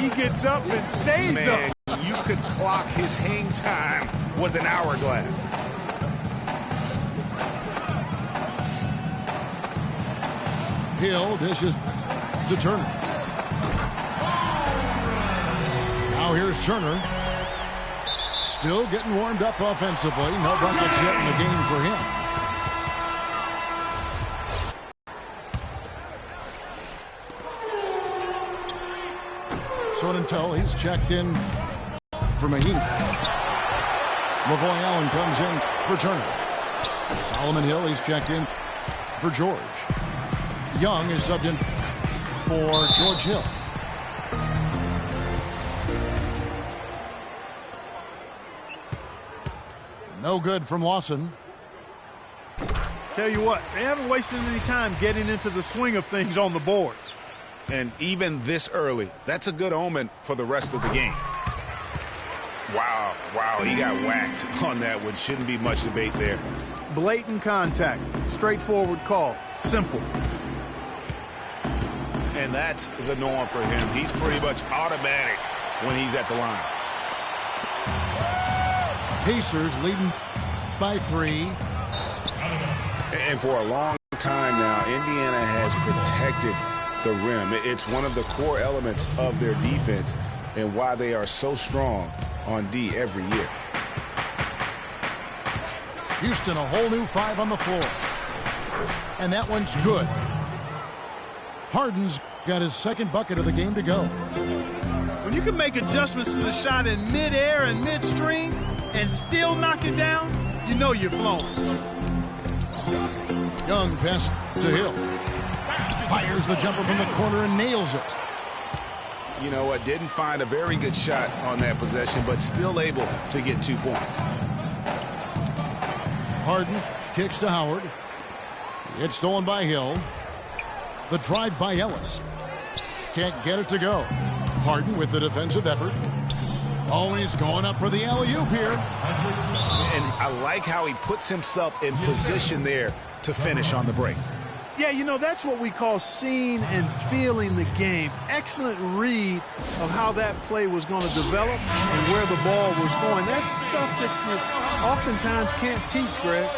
he gets up and stays Man, up. you could clock his hang time with an hourglass. Hill dishes to Turner. Now here's Turner. Still getting warmed up offensively. No buckets yet in the game for him. So until he's checked in for Mahina. Lavoy Allen comes in for Turner. Solomon Hill, he's checked in for George. Young is subbed in for George Hill. No good from Lawson. Tell you what, they haven't wasted any time getting into the swing of things on the boards. And even this early, that's a good omen for the rest of the game. Wow, he got whacked on that one. Shouldn't be much debate there. Blatant contact, straightforward call, simple. And that's the norm for him. He's pretty much automatic when he's at the line. Pacers leading by 3. And for a long time now, Indiana has protected the rim. It's one of the core elements of their defense and why they are so strong on D every year. Houston, a whole new 5 on the floor. And that one's good. Harden's got his second bucket of the game to go. When you can make adjustments to the shot in midair and midstream and still knock it down, you know you're flowing. Young pass to Hill. Fires the jumper from the corner and nails it. You know what? Didn't find a very good shot on that possession, but still able to get 2 points. Harden kicks to Howard. It's stolen by Hill. The drive by Ellis. Can't get it to go. Harden with the defensive effort. Always going up for the alley-oop here. And I like how he puts himself in position there to finish on the break. Yeah, you know, that's what we call seeing and feeling the game. Excellent read of how that play was going to develop and where the ball was going. That's stuff that you oftentimes can't teach, Greg.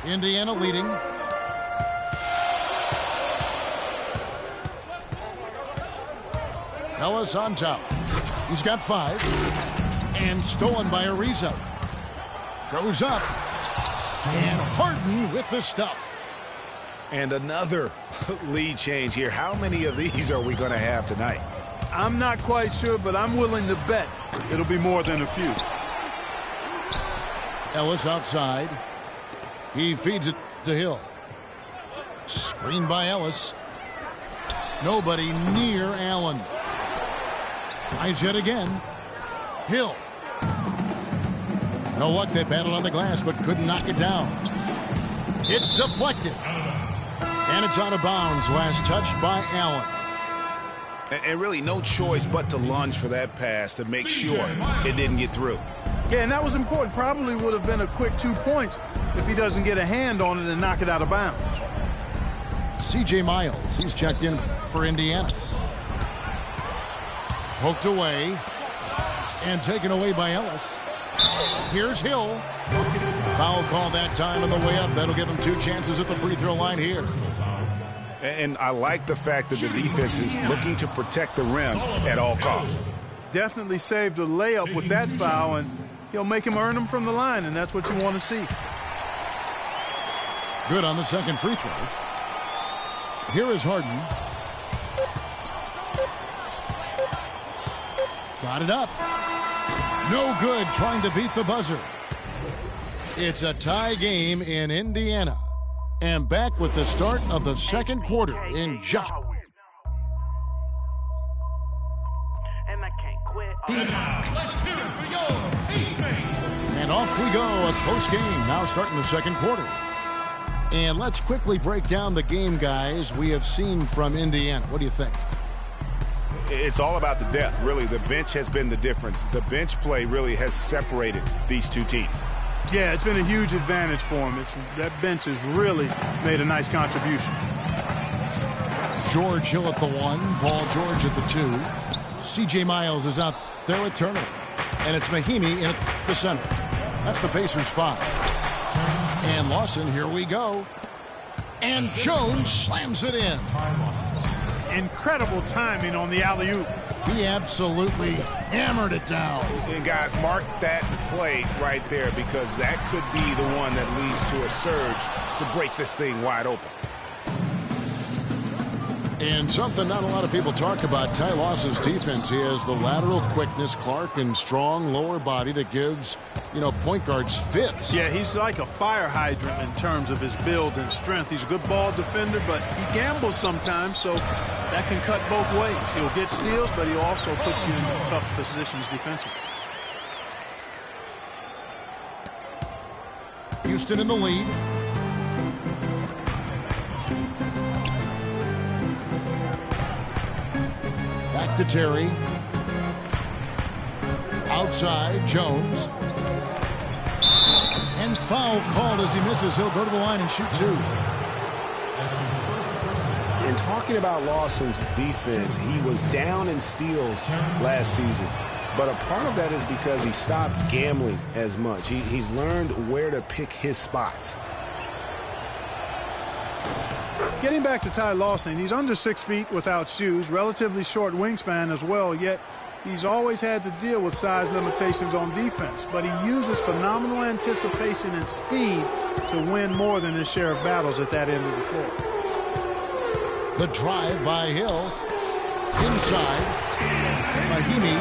Indiana leading. Ellis on top. He's got 5. And stolen by Ariza. Goes up. And Harden with the stuff. And another lead change here. How many of these are we going to have tonight? I'm not quite sure, but I'm willing to bet it'll be more than a few. Ellis outside. He feeds it to Hill. Screen by Ellis. Nobody near Allen. Tries yet again. Hill. No luck. They battled on the glass but couldn't knock it down. It's deflected. And it's out of bounds. Last touch by Allen. And really no choice but to lunge for that pass to make sure it didn't get through. Yeah, and that was important. Probably would have been a quick 2 points if he doesn't get a hand on it and knock it out of bounds. C.J. Miles, he's checked in for Indiana. Poked away and taken away by Ellis. Here's Hill. Foul call that time on the way up. That'll give him 2 chances at the free throw line here. And I like the fact that the defense is looking to protect the rim at all costs. Definitely saved a layup with that foul, and he'll make him earn them from the line, and that's what you want to see. Good on the second free throw. Here is Harden. Got it up. No good, trying to beat the buzzer. It's a tie game in Indiana. And back with the start of the second quarter in just... And off we go, a close game now starting the second quarter. And let's quickly break down the game, guys, we have seen from Indiana. What do you think? It's all about the depth, really. The bench has been the difference. The bench play really has separated these two teams. Yeah, it's been a huge advantage for him. That bench has really made a nice contribution. George Hill at the 1. Paul George at the 2. C.J. Miles is out there with Turner. And it's Mahinmi in the center. That's the Pacers 5. And Lawson, here we go. And Jones slams it in. Incredible timing on the alley-oop. He absolutely hammered it down. And guys, mark that play right there, because that could be the one that leads to a surge to break this thing wide open. And something not a lot of people talk about, Ty Lawson's defense. He has the lateral quickness, Clark, and strong lower body that gives, point guards fits. Yeah, he's like a fire hydrant in terms of his build and strength. He's a good ball defender, but he gambles sometimes, so that can cut both ways. He'll get steals, but he'll also put you in tough positions defensively. Houston in the lead. Back to Terry. Outside, Jones. And foul called as he misses. He'll go to the line and shoot 2. In talking about Lawson's defense, he was down in steals last season. But a part of that is because he stopped gambling as much. He's learned where to pick his spots. Getting back to Ty Lawson, he's under 6 feet without shoes, relatively short wingspan as well, yet he's always had to deal with size limitations on defense. But he uses phenomenal anticipation and speed to win more than his share of battles at that end of the floor. The drive by Hill. Inside. Mahinmi.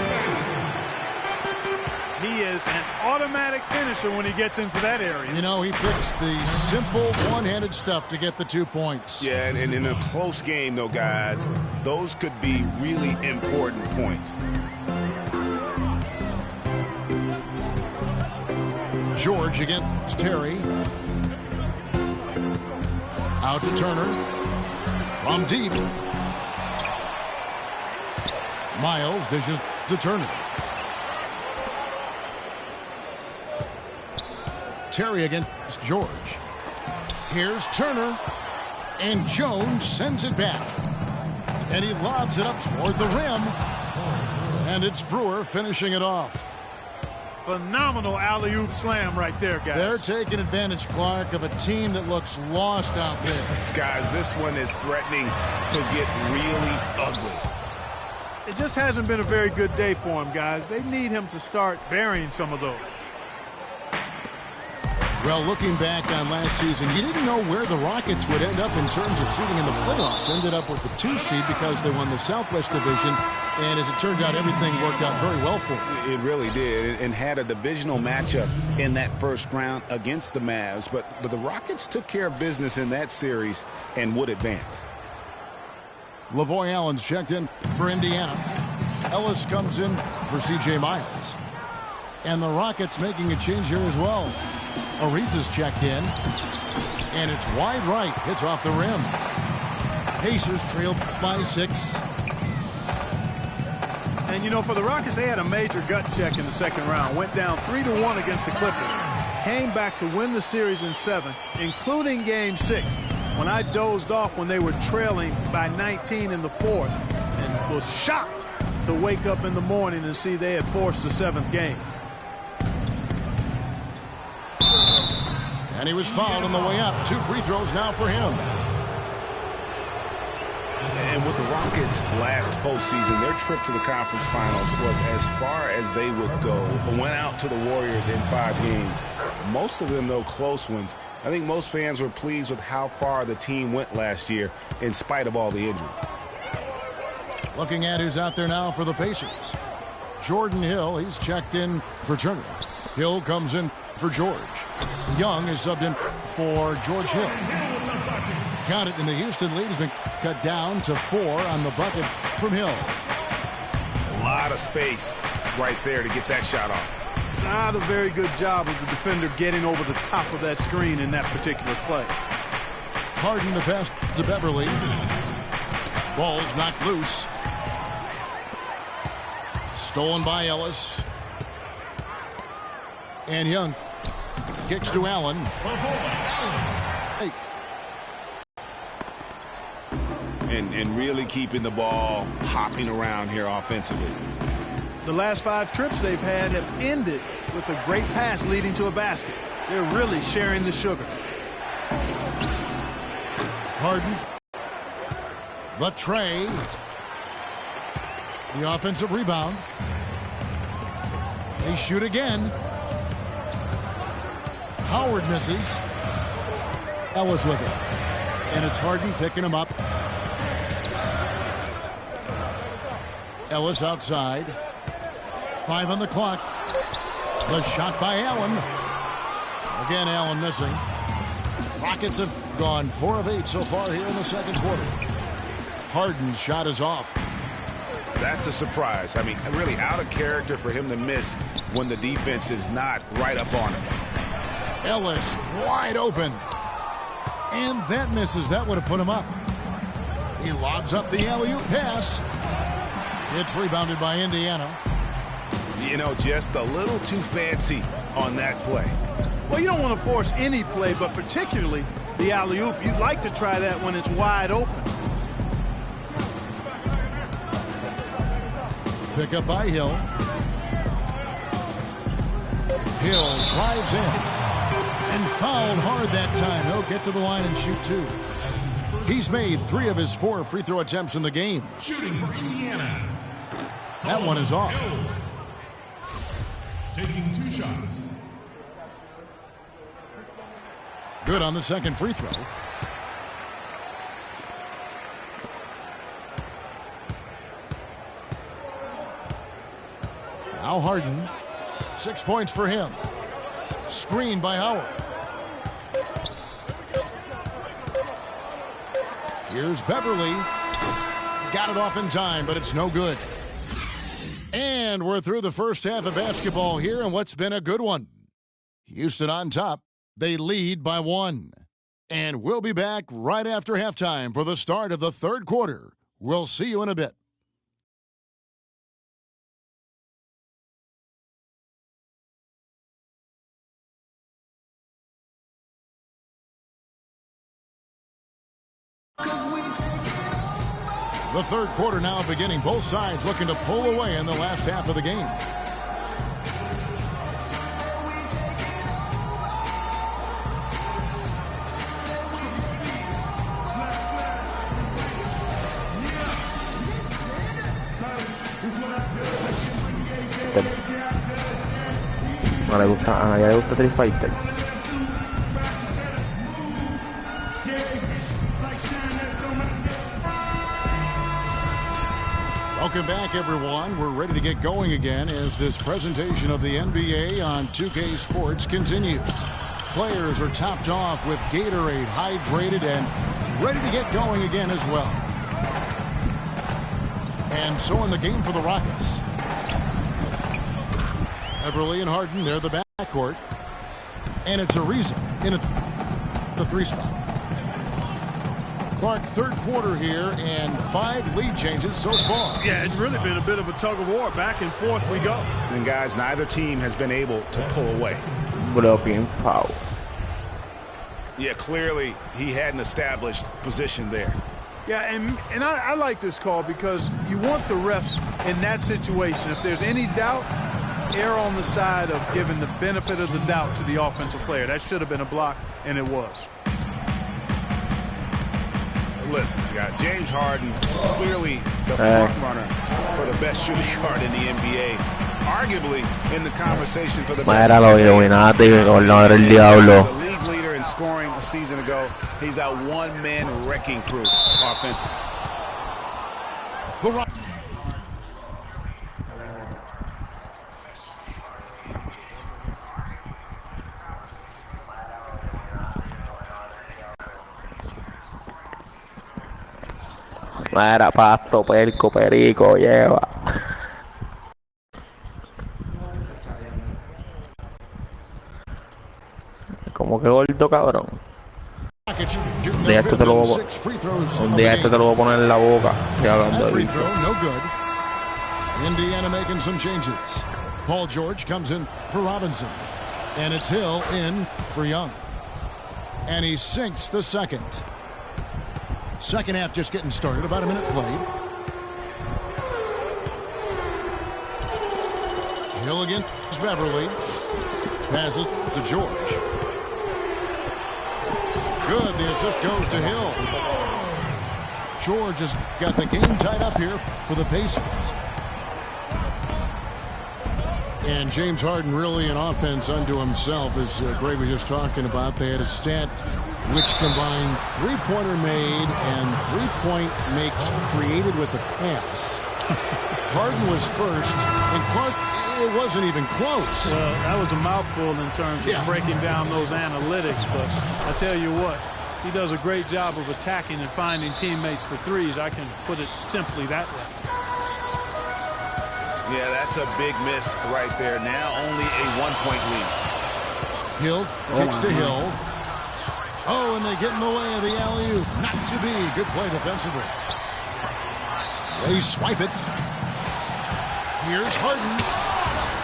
He is an automatic finisher when he gets into that area. He picks the simple one-handed stuff to get the 2 points. Yeah, and in a close game, though, guys, those could be really important points. George against Terry. Out to Turner. From deep. Miles dishes to Turner. Terry against George. Here's Turner. And Jones sends it back. And he lobs it up toward the rim. And it's Brewer finishing it off. Phenomenal alley-oop slam right there, guys. They're taking advantage, Clark, of a team that looks lost out there. Guys, this one is threatening to get really ugly. It just hasn't been a very good day for him, guys. They need him to start burying some of those. Well, looking back on last season, you didn't know where the Rockets would end up in terms of seeding in the playoffs. Ended up with the 2 seed because they won the Southwest Division. And as it turned out, everything worked out very well for them. It really did, and had a divisional matchup in that first round against the Mavs. But the Rockets took care of business in that series and would advance. Lavoy Allen's checked in for Indiana. Ellis comes in for C.J. Miles. And the Rockets making a change here as well. Ariza's checked in. And it's wide right. Hits off the rim. Pacers trailed by 6. And, for the Rockets, they had a major gut check in the second round. Went down 3-1 against the Clippers. Came back to win the series in 7, including Game 6, when I dozed off when they were trailing by 19 in the 4th and was shocked to wake up in the morning and see they had forced the 7th game. And he was fouled on the way up. 2 free throws now for him. And with the Rockets last postseason, their trip to the conference finals was as far as they would go. Went out to the Warriors in 5 games. Most of them, though, close ones. I think most fans were pleased with how far the team went last year in spite of all the injuries. Looking at who's out there now for the Pacers. Jordan Hill, he's checked in for Turner. Hill comes in for George. Young is subbed in for George Hill. Count it in the Houston lead has been cut down to 4 on the bucket from Hill. A lot of space right there to get that shot off. Not a very good job of the defender getting over the top of that screen in that particular play. Harden the pass to Beverly. Ball's knocked loose. Stolen by Ellis. And Young kicks to Allen. and really keeping the ball hopping around here offensively. The last 5 trips they've had have ended with a great pass leading to a basket. They're really sharing the sugar. Harden. The tray. The offensive rebound. They shoot again. Howard misses. Ellis with it. And it's Harden picking him up. Ellis outside. 5 on the clock. The shot by Allen. Again, Allen missing. Rockets have gone 4 of 8 so far here in the second quarter. Harden's shot is off. That's a surprise. I mean, really out of character for him to miss when the defense is not right up on him. Ellis wide open. And that misses. That would have put him up. He lobs up the alley-oop pass. It's rebounded by Indiana. You know, just a little too fancy on that play. Well, you don't want to force any play, but particularly the alley-oop. You'd like to try that when it's wide open. Pick up by Hill. Hill drives in. And fouled hard that time. He'll get to the line and shoot 2. He's made 3 of his 4 free throw attempts in the game. Shooting for Indiana. That one is off. Hill. Taking 2 shots. Good on the second free throw. Now Harden. 6 points for him. Screen by Howard. Here's Beverly. Got it off in time, but it's no good. And we're through the first half of basketball here, and what's been a good one. Houston on top. They lead by 1. And we'll be back right after halftime for the start of the third quarter. We'll see you in a bit. The third quarter now beginning. Both sides looking to pull away in the last half of the game. A nadie le gusta Street Fighter. Welcome back, everyone. We're ready to get going again as this presentation of the NBA on 2K Sports continues. Players are topped off with Gatorade, hydrated, and ready to get going again as well. And so in the game for the Rockets. Everly and Harden, they're the backcourt. And it's Ariza in the 3 spot. Clark, third quarter here, and 5 lead changes so far. Yeah, it's really been a bit of a tug of war. Back and forth we go. And guys, neither team has been able to pull away. Blocking foul. Yeah, clearly he had an established position there. Yeah, and I like this call because you want the refs in that situation. If there's any doubt, err on the side of giving the benefit of the doubt to the offensive player. That should have been a block, and it was. Listen, you got James Harden, clearly the front runner for the best shooting guard in the NBA. Arguably in the conversation for the best. Era lo Illuminati, gobernador el diablo. The league leader in scoring a season ago. He's a one-man wrecking crew offensively. Era pasto, perco, perico, lleva. Como que gordo, cabrón. Un día esto te lo voy a poner en la boca. Estoy hablando de bicho. No good. Indiana making some changes. Paul George comes in for Robinson. And it's Hill in for Young. And he sinks the second. Second half just getting started. About a minute played. Hill against Beverly. Passes to George. Good. The assist goes to Hill. George has got the game tied up here for the Pacers. And James Harden really an offense unto himself, as Greg was just talking about. They had a stat which combined three-pointer made and three-point makes created with the pass. Harden was first, and Clark, it wasn't even close. Well, that was a mouthful in terms of breaking down those analytics, but I tell you what, he does a great job of attacking and finding teammates for threes. I can put it simply that way. Yeah, that's a big miss right there. Now only a one-point lead. Hill kicks to Hill. Oh, and they get in the way of the alley-oop. Not to be. Good play defensively. They swipe it. Here's Harden.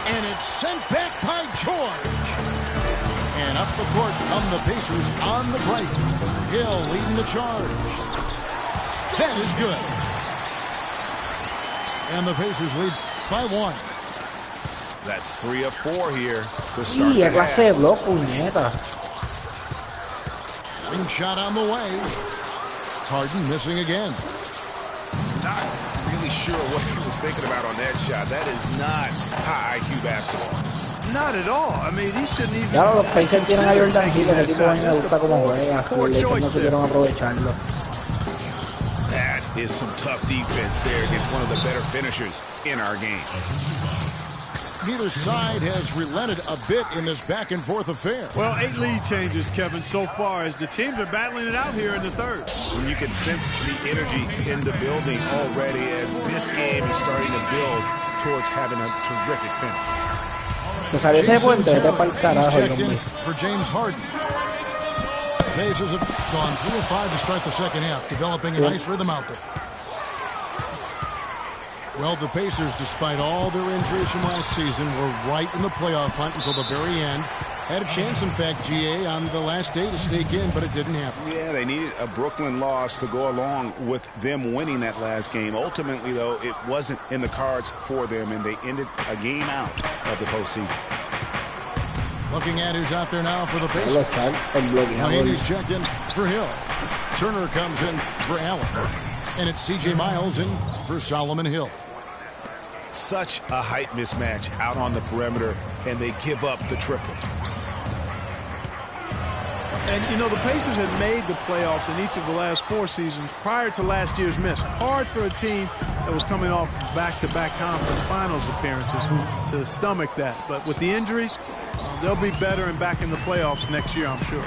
And it's sent back by George. And up the court come the Pacers on the break. Hill leading the charge. That is good. And the Pacers lead by one. That's 3 of 4 here to start the clase de block, puñeta. Wing shot on the way. Harden missing again. Not really sure what he was thinking about on that shot. That is not high IQ basketball. Not at all. I mean, he shouldn't even... Claro, los Pacers tienen a Jordan Hill, el equipo a mí me gusta cómo juega. Los Lakers no supieron aprovecharlo. That is some tough defense there against one of the better finishers in our game. Neither side has relented a bit in this back-and-forth affair. Well, 8 lead changes, Kevin, so far as the teams are battling it out here in the third. And you can sense the energy in the building already as this game is starting to build towards having a terrific finish. For James Harden. Pacers have gone 3 of 5 to start the second half, developing a nice rhythm out there. Well, the Pacers, despite all their injuries from last season, were right in the playoff hunt until the very end. Had a chance, in fact, GA, on the last day to sneak in, but it didn't happen. Yeah, they needed a Brooklyn loss to go along with them winning that last game. Ultimately, though, it wasn't in the cards for them, and they ended a game out of the postseason. Looking at who's out there now for the Pacers. Miami's checked in for Hill. Turner comes in for Allen. And it's C.J. Miles in for Solomon Hill. Such a height mismatch out on the perimeter, and they give up the triple. And, you know, the Pacers had made the playoffs in each of the last 4 seasons prior to last year's miss. Hard for a team that was coming off back-to-back conference finals appearances to stomach that. But with the injuries, they'll be better and back in the playoffs next year, I'm sure.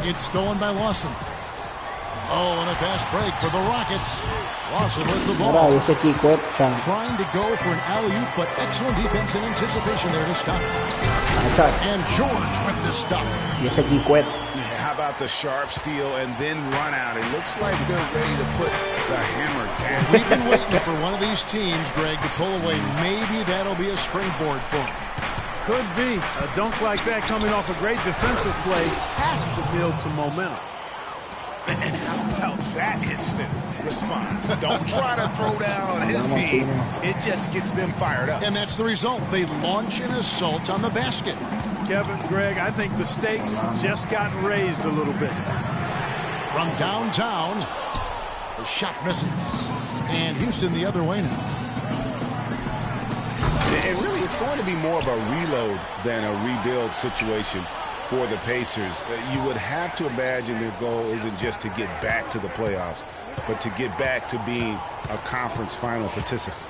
It's stolen by Lawson. Oh, and a fast break for the Rockets. Lawson with the ball. Trying to go for an alley-oop, but excellent defense and anticipation there to stop it. And George with the stuff. Yeah, how about the sharp steal and then run out? It looks like they're ready to put the hammer down. We've been waiting for one of these teams, Greg, to pull away. Maybe that'll be a springboard for them. Could be. A dunk like that coming off a great defensive play has to build some momentum. And how about that instant response? Don't try to throw down on his team. It just gets them fired up. And that's the result. They launch an assault on the basket. Kevin, Greg, I think the stakes just got raised a little bit. From downtown, the shot misses. And Houston the other way now. And really, it's going to be more of a reload than a rebuild situation for the Pacers. You would have to imagine their goal isn't just to get back to the playoffs, but to get back to being a conference final participant.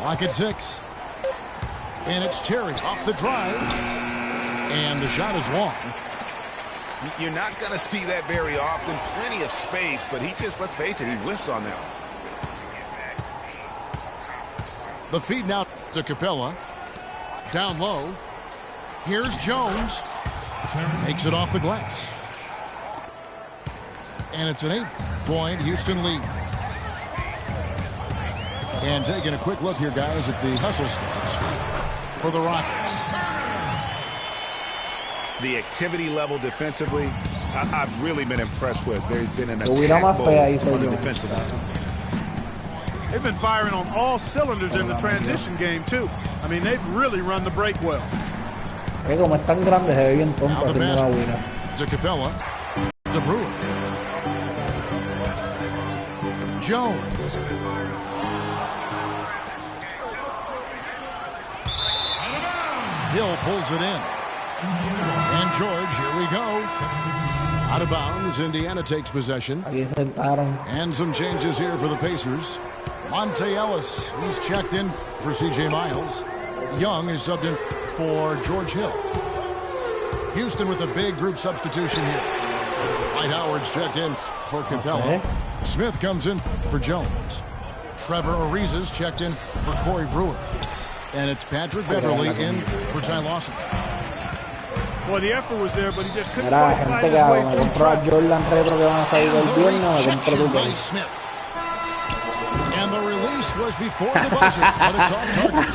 Clock at 6. And it's Terry off the drive. And the shot is long. You're not going to see that very often. Plenty of space, but he just, let's face it, he whiffs on that one. The feed now to Capella. Down low. Here's Jones. Makes it off the glass. And it's an 8-point Houston lead. And taking a quick look here, guys, at the hustle stats for the Rockets. The activity level defensively, I've really been impressed with. There's been an Hubiera attack más fe ahí, mode soy on the yo. defensive end. They've been firing on all cylinders in the transition game, too. I mean, they've really run the break well. Como es tan grande, se ve bien tonto Now the haciendo la basket buena. to Capella. De Bruyne. Jones. Hill pulls it in. And George, here we go. Out of bounds, Indiana takes possession. Aquí sentaron. And some changes here for the Pacers. Monte Ellis, he's checked in for C.J. Miles. Young is subbed in for George Hill. Houston with a big group substitution here. Dwight Howard's checked in for Capella. Okay. Smith comes in for Jones. Trevor Ariza's checked in for Corey Brewer. And it's Patrick Beverly in for Ty Lawson. Well, the effort was there, but he just couldn't Mira, quite fight gente his que way me through compró a traffic. Jordan Retro que van a salir el viernes, me compré tu by tenis. Smith. And the release was before the buzzer, but it's off target.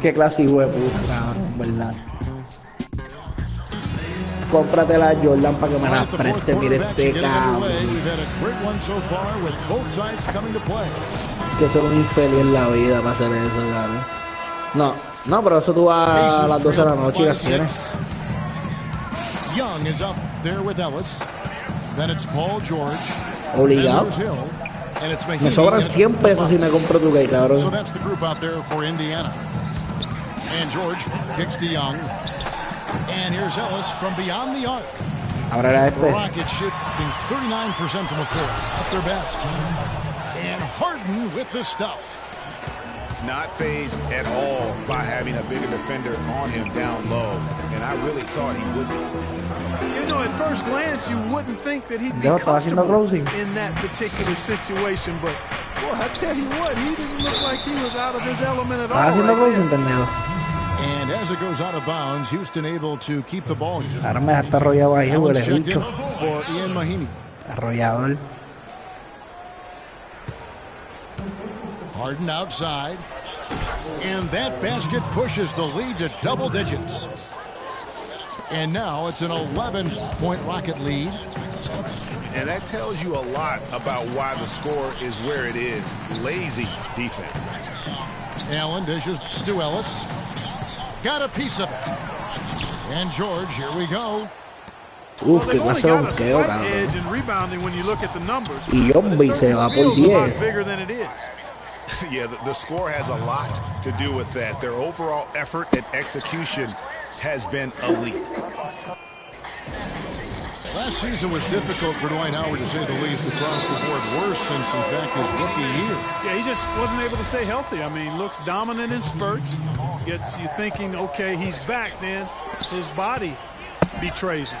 Qué clase de puta, ¿verdad? Cómprate la Jordan para que me la Right, the fourth preste, mire quarterback este getting cabrón. underway. We've had a great one so far with both sides coming to play. Que ser un infeliz en la vida para hacer eso, cabrón. No, pero eso tú vas a las 12 de la noche y las tienes. Young is up there with Ellis. Then it's Paul George. Obligado. Then there's Hill. And it's Me Mahinmi. sobran And 100 pesos si me compro tu gay, So cabrón. that's the group out there for Indiana. And George kicks to Young. And here's Ellis from beyond the arc. Ahora era The este. Rockets shooting 39% from the floor. At their best. And Harden with the stuff. Not phased at all by having a bigger defender on him down low. And I really thought he would be. You know, at first glance, you wouldn't think that he'd be Yo estaba haciendo comfortable closing. in that particular situation, but boy, I tell you what, he didn't look like he was out of his element at Estaba all. haciendo Right closing, there. pendejo. And as it goes out of bounds, Houston able to keep the ball. Ahora me dejaste arrollado ahí, Allen's huele checked in bicho. for Ian Mahinmi. Arrollador. Harden outside. And that basket pushes the lead to double digits. And now it's an 11-point Rocket lead. And that tells you a lot about why the score is where it is. Lazy defense. Allen dishes to Ellis. Got a piece of it. And George, here we go. Well, Uf, qué they've only clase de got a buqueo, slight cabrón. edge in rebounding when you look at the numbers. Y Yombi It se va por feels a lot 10. bigger than it is. Yeah, the score has a lot to do with that. Their overall effort and execution has been elite. Last season was difficult for Dwight Howard, to say the least, across the board. Worse since, in fact, his rookie year. Yeah, he just wasn't able to stay healthy. I mean, looks dominant in spurts. Gets you thinking, okay, he's back, then his body betrays him.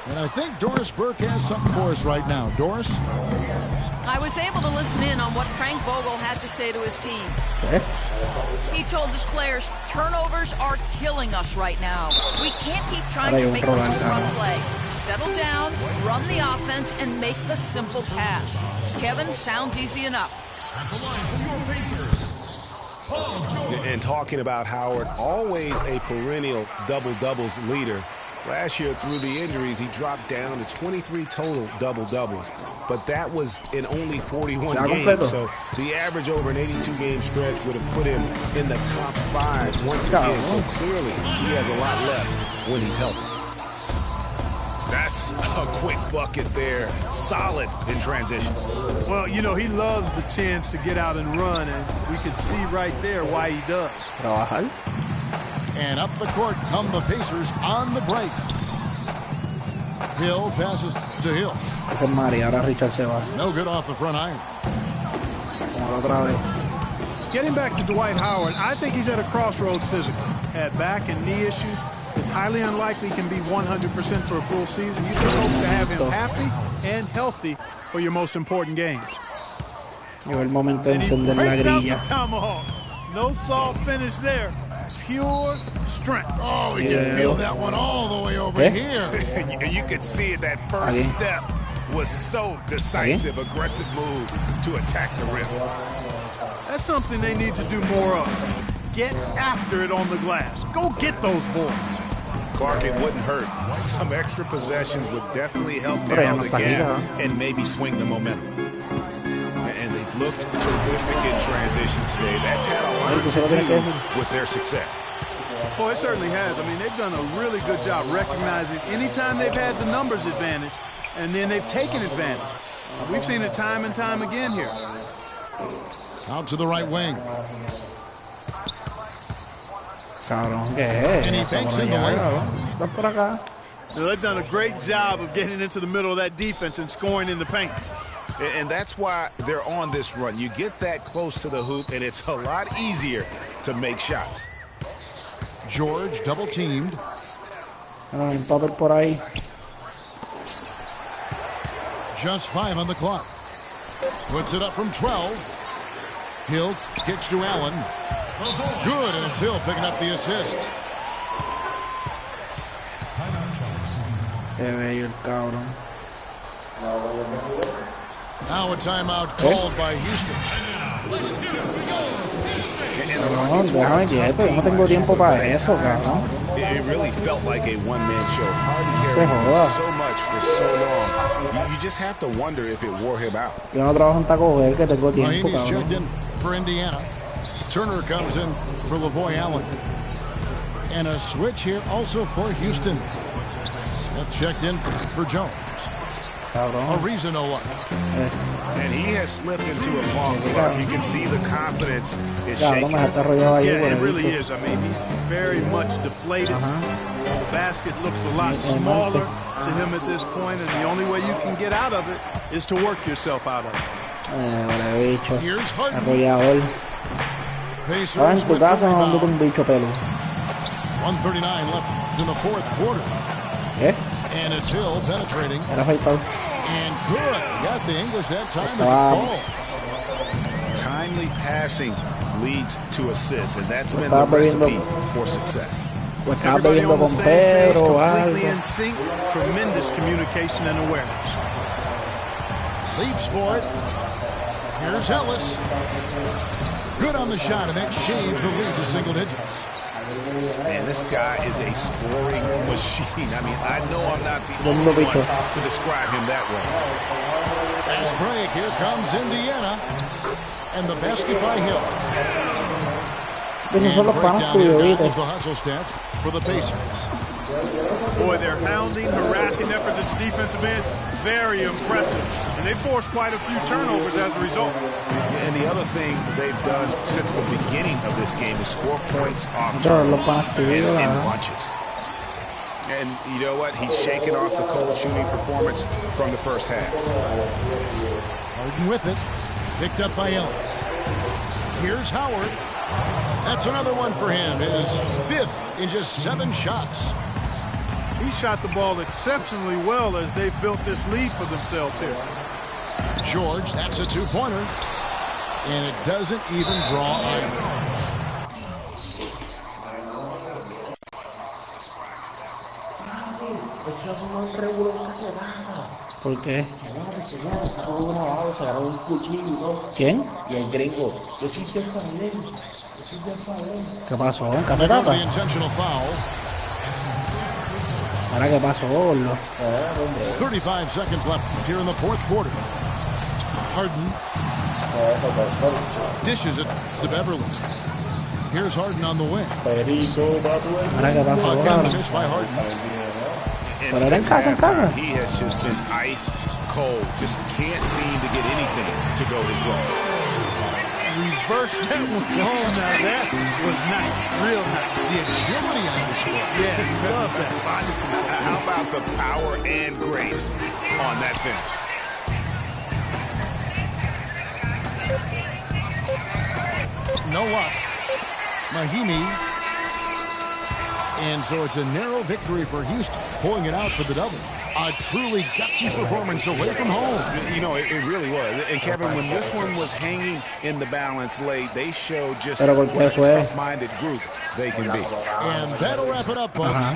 And I think Doris Burke has something for us right now. Doris? I was able to listen in on what Frank Vogel had to say to his team. He told his players, turnovers are killing us right now. We can't keep trying to make the home run play. Settle down, run the offense, and make the simple pass. Kevin, sounds easy enough. At the line for your Pacers, Paul George. And talking about Howard, always a perennial double-doubles leader. Last year, through the injuries, he dropped down to 23 total double-doubles. But that was in only 41 games, so the average over an 82-game stretch would have put him in the top 5 once again. So clearly, he has a lot left when he's healthy. That's a quick bucket there. Solid in transition. Well, you know, he loves the chance to get out and run, and we can see right there why he does. Trabajar. And up the court come the Pacers on the break. Hill passes to Hill. Ese es Mari, ahora Richard se va. No good off the front iron. Como la otra vez. Getting back to Dwight Howard, I think he's at a crossroads physically. Had back and knee issues. It's highly unlikely he can be 100% for a full season. You just hope to have him happy and healthy for your most important games. Llegó el momento de And he encender la breaks out grilla. the tomahawk. No soft finish there. Pure strength. Oh, we can feel that one all the way over here. You could see it, that first step was so decisive, aggressive move to attack the rim. That's something they need to do more of. get after it on the glass. Go get those boards. Clark, it wouldn't hurt. Some extra possessions would definitely help narrow the gap and maybe swing the momentum. And they've looked terrific in transition today. That's had a lot to do with their success. Well, it certainly has. I mean, they've done a really good job recognizing anytime they've had the numbers advantage, and then they've taken advantage. We've seen it time and time again here. Out to the right wing. And he banks in the lane. So they've done a great job of getting into the middle of that defense and scoring in the paint. And that's why they're on this run. You get that close to the hoop, and it's a lot easier to make shots. George double teamed. Por ahí. Just 5 on the clock. Puts it up from 12. Hill kicks to Allen. Good, and it's Hill picking up the assist. Now a timeout called by Houston. No tengo tiempo para eso, cabrón. It really felt like a one-man show. Harden carried so much for so long. You just have to wonder if it wore him out. Yo no trabajo en Taco Bell, que tengo tiempo, Miami's checked cabrón. in for Indiana. Turner comes in for Lavoy Allen. And a switch here also for Houston. Smith checked in for Jones. Ariza no luck. And he has slipped into a funk. You can see the confidence is shaking. Yeah, it really is. I mean, he's very much deflated. The basket looks a lot smaller to him at this point, and the only way you can get out of it is to work yourself out of it. Here's Harden. Estaba en tu casa dándote un bicho pelo. 1:39 left in the fourth quarter. And it's Hill penetrating. And good. Got the English that time as it falls. Timely passing leads to assists, and that's been the recipe for success. Everybody on the same page, completely in sync. Tremendous communication and awareness. Leaps for it. Here's Ellis. Good on the shot, and that shaves the lead to single digits. Man, this guy is a scoring machine. I mean, I know I'm not the only one to describe him that way. Fast break. Here comes Indiana. And the basket by Hill. And breakdown here down the hustle stats for the Pacers. Boy, their hounding, harassing effort at the defensive end, very impressive. And they forced quite a few turnovers as a result. And the other thing they've done since the beginning of this game is score points off turnovers in bunches. And you know what? He's shaking off the cold shooting performance from the first half. Harden with it. Picked up by Ellis. Here's Howard. That's another one for him. His 5th in just 7 shots. He shot the ball exceptionally well as they've built this lead for themselves here. George, that's a 2-pointer. And it doesn't even draw either. ¿Por qué? ¿Quién? Y el gringo. ¿Qué pasó? ¿Cafetata? ¿Ahora qué pasó, gordo? 35 seconds left here in the fourth quarter. Harden dishes it to Beverly. Here's Harden on the wing. ¿Ahora qué pasó? Again, the miss by Harden. Pero era en casa. He has just been ice cold. Just can't seem to get anything to go his way. Reverse that one home. Now that was nice. Real nice. The agility on display. Yeah, love that. How about the power and grace on that finish? No luck. Mahimi. And so it's a narrow victory for Houston, pulling it out for the double. A truly gutsy performance away from home. You know, it really was. And Kevin, when this one was hanging in the balance late, they showed just what a tough-minded group they can be. And that'll wrap it up, folks.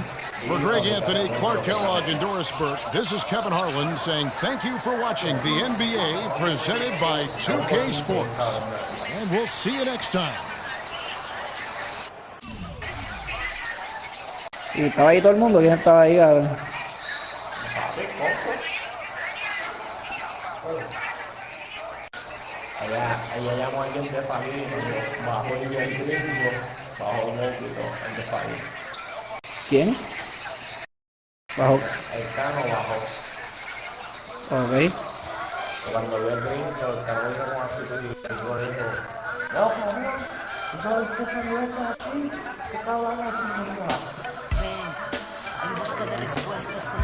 For Greg Anthony, Clark Kellogg, and Doris Burke, this is Kevin Harlan saying thank you for watching the NBA presented by 2K Sports. And we'll see you next time. Y estaba ahí todo el mundo. ¿Quién estaba ahí, cabrón? Allá llamó a alguien de familia, bajo el gringo, bajo un éxito, el de familia. ¿Quién? Bajo. El Cano bajó. Ok. Cuando vio el gringo, el Cano vino con actitud y el gringo dijo, no, cabrón, tú sabes que esa no es así, ¿qué cabrón aquí? Ven, en busca de respuestas con